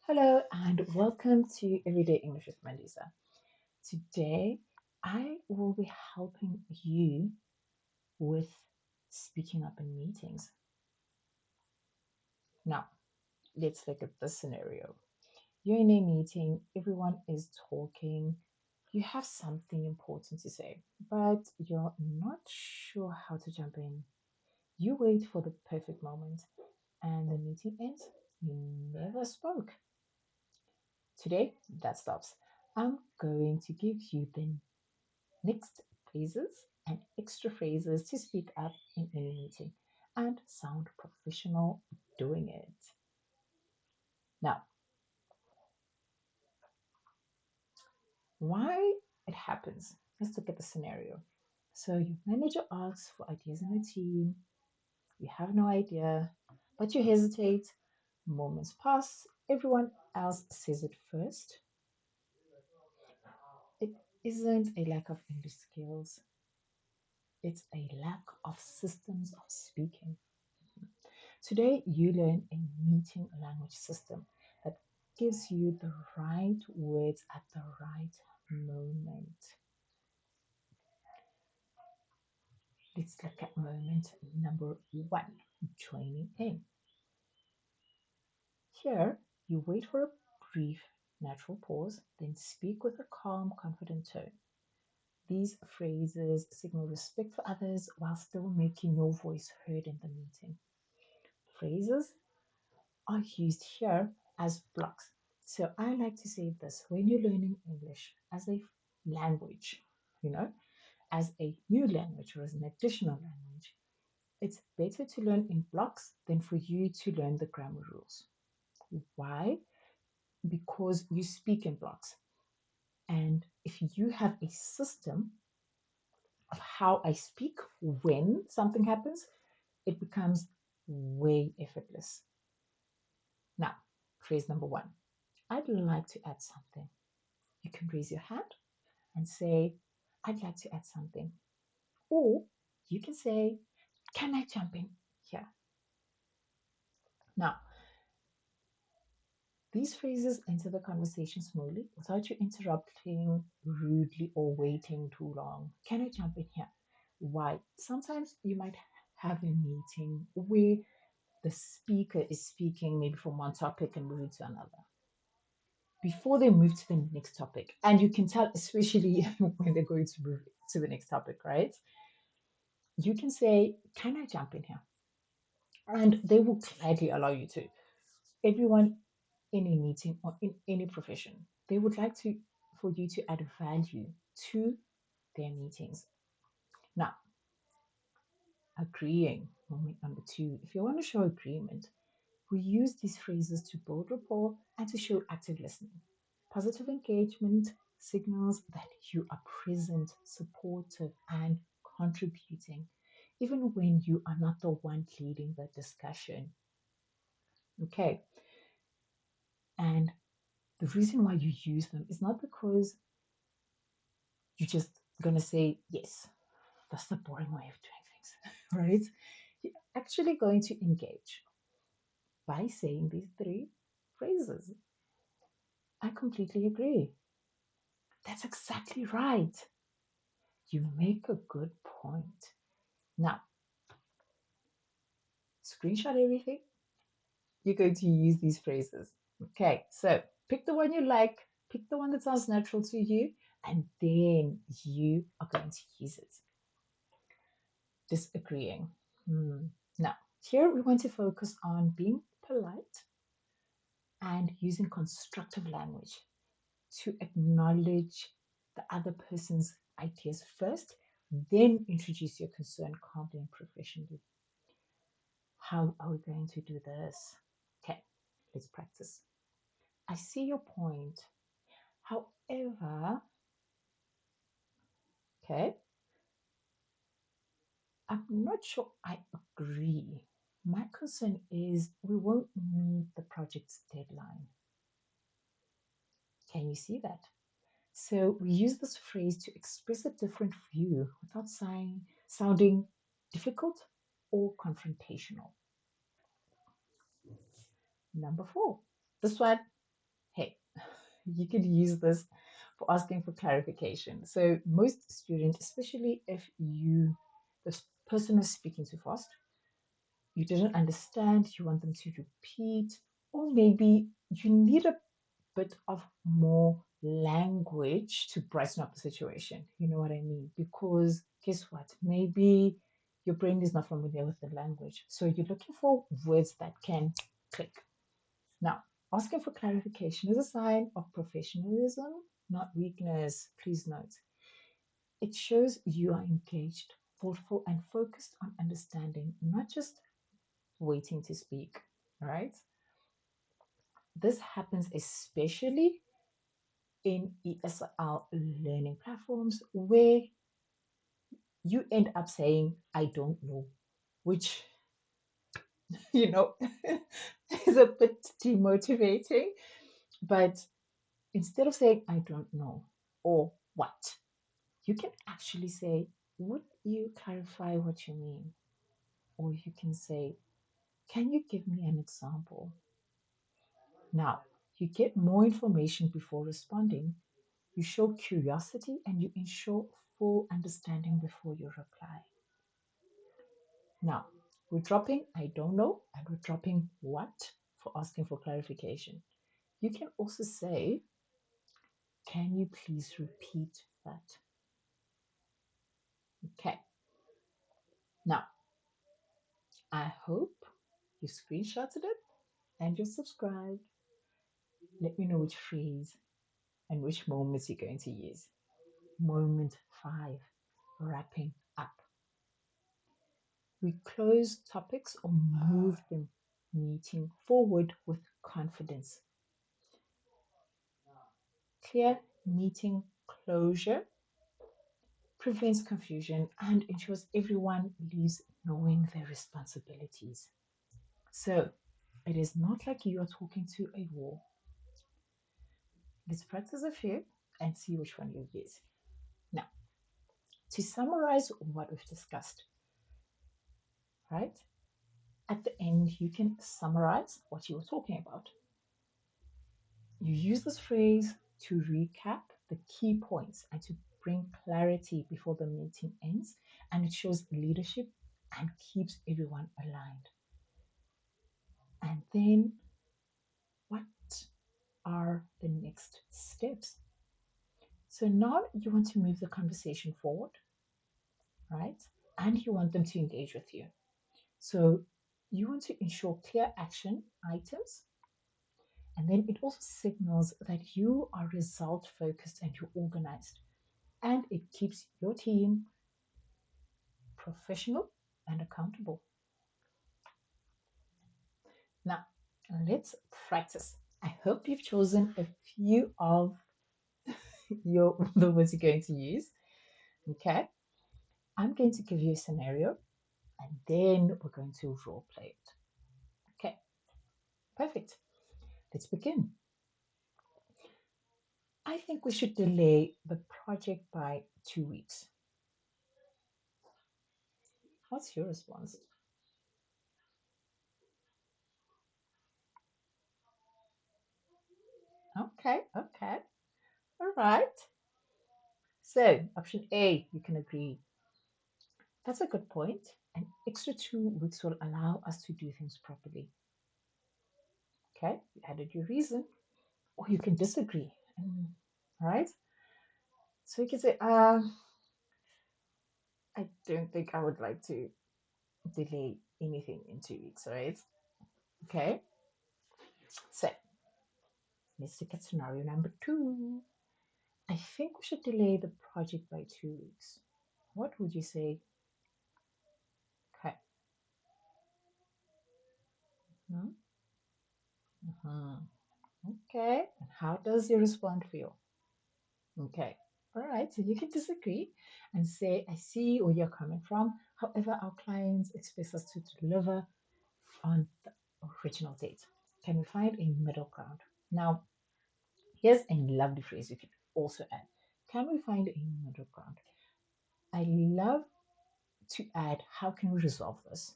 Hello and welcome to Everyday English with Mandisa. Today I will be helping you with speaking up in meetings. Now, let's look at this scenario. You're in a meeting, everyone is talking, you have something important to say, but you're not sure how to jump in. You wait for the perfect moment and the meeting ends. You never spoke. Today, that stops. I'm going to give you the next phrases and extra phrases to speak up in any meeting and sound professional doing it. Now, why it happens? Let's look at the scenario. So, your manager asks for ideas in a team, you have no idea, but you hesitate. Moments pass, everyone else says it first. It isn't a lack of English skills, it's a lack of systems of speaking. Today, you learn a meeting language system that gives you the right words at the right moment. Let's look at moment number one, joining in. Here, you wait for a brief, natural pause, then speak with a calm, confident tone. These phrases signal respect for others while still making your voice heard in the meeting. Phrases are used here as blocks. So I like to say this when you're learning English as a language, you know, as a new language or as an additional language, it's better to learn in blocks than for you to learn the grammar rules. Why? Because you speak in blocks. And if you have a system of how I speak when something happens, it becomes way effortless. Now, phrase number one. I'd like to add something. You can raise your hand and say, I'd like to add something. Or you can say, can I jump in here? Now, these phrases enter the conversation smoothly without you interrupting rudely or waiting too long. Can I jump in here? Why? Sometimes you might have a meeting where the speaker is speaking maybe from one topic and moving to another before they move to the next topic. And you can tell, especially when they're going to move to the next topic, right? You can say, can I jump in here? And they will gladly allow you to. Everyone in a meeting or in any profession, they would like to for you to add value to their meetings. Now, agreeing, moment number two. If you want to show agreement, we use these phrases to build rapport and to show active listening. Positive engagement signals that you are present, supportive, and contributing, even when you are not the one leading the discussion. Okay, and the reason why you use them is not because you're just gonna say yes. That's the boring way of doing things, right? You're actually going to engage by saying these three phrases. I completely agree. That's exactly right. You make a good point. Now, screenshot everything. You're going to use these phrases. Okay, so pick the one you like, pick the one that sounds natural to you, and then you are going to use it. Disagreeing. Now, here we want to focus on being polite and using constructive language to acknowledge the other person's ideas first, then introduce your concern calmly and professionally. How are we going to do this? Okay, let's practice. I see your point. However, okay, I'm not sure I agree. My concern is we won't meet the project's deadline. Can you see that? So we use this phrase to express a different view without sounding difficult or confrontational. Number four. This one, Hey, you could use this for asking for clarification. So most students, especially if this person is speaking too fast, you didn't understand, you want them to repeat, or maybe you need a bit of more language to brighten up the situation. You know what I mean? Because guess what? Maybe your brain is not familiar with the language. So you're looking for words that can click. Now, asking for clarification is a sign of professionalism, not weakness. Please note. It shows you are engaged, thoughtful, and focused on understanding, not just waiting to speak. All right? This happens especially in ESL learning platforms where you end up saying, I don't know, which, you know, is a bit demotivating. But instead of saying, I don't know, or what, you can actually say, would you clarify what you mean? Or you can say, can you give me an example? Now, you get more information before responding. You show curiosity and you ensure full understanding before you reply. Now, we're dropping I don't know and we're dropping what for asking for clarification. You can also say, can you please repeat that? Okay. Now, I hope you screenshotted it and you're subscribed. Let me know which phrase and which moments you're going to use. Moment 5, wrapping up. We close topics or move the meeting forward with confidence. Clear meeting closure prevents confusion and ensures everyone leaves knowing their responsibilities. So it is not like you are talking to a wall. Let's practice a few and see which one you use. Now, to summarize what we've discussed, right? At the end, you can summarize what you were talking about. You use this phrase to recap the key points and to bring clarity before the meeting ends, and it shows leadership and keeps everyone aligned. And then, what are the next steps? So now you want to move the conversation forward, right? And you want them to engage with you. So you want to ensure clear action items. And then it also signals that you are result focused and you're organized. And it keeps your team professional and accountable. Now, let's practice. I hope you've chosen a few of the words you're going to use. Okay, I'm going to give you a scenario and then we're going to role play it. Okay, perfect. Let's begin. I think we should delay the project by 2 weeks. What's your response? Okay, okay, all right. So, option A, you can agree. That's a good point. An extra 2 weeks will allow us to do things properly. Okay, you added your reason, or you can disagree. All right, so you can say, I don't think I would like to delay anything in 2 weeks, right? Okay, so let's look at scenario number 2. I think we should delay the project by 2 weeks. What would you say? Okay. Hmm? Mhm. Okay. And how does your response feel? Okay. All right. So you can disagree and say, I see where you're coming from. However, our clients expect us to deliver on the original date. Can we find a middle ground? Now, here's a lovely phrase you can also add. Can we find a middle ground? I love to add, how can we resolve this?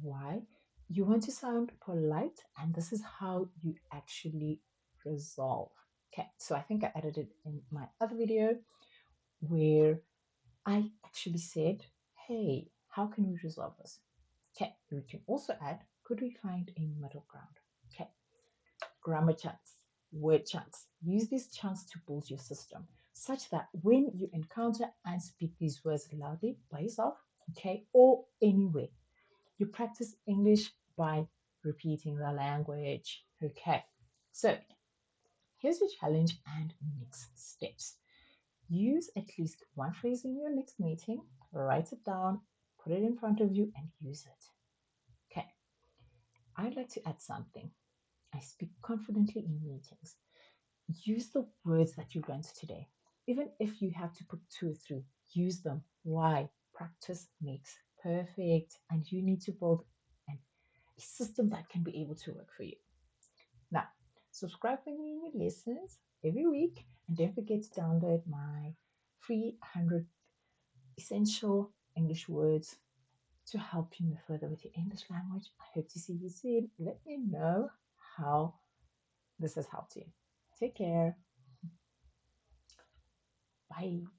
Why? You want to sound polite, and this is how you actually resolve. Okay, so I think I added it in my other video where I actually said, hey, how can we resolve this? Okay, we can also add, could we find a middle ground? Okay, grammar chunks, word chunks. Use these chunks to build your system such that when you encounter and speak these words loudly by yourself, okay, or anywhere, you practice English by repeating the language. Okay, so here's your challenge and next steps. Use at least one phrase in your next meeting, write it down, put it in front of you, and use it. Okay, I'd like to add something. I speak confidently in meetings. Use the words that you learned today. Even if you have to put two or three, use them. Why? Practice makes perfect, and you need to build an, a system that can be able to work for you. Now, subscribe for new lessons every week, and don't forget to download my free 100 essential English words to help you move further with your English language. I hope to see you soon. Let me know how this has helped you. Take care. Bye.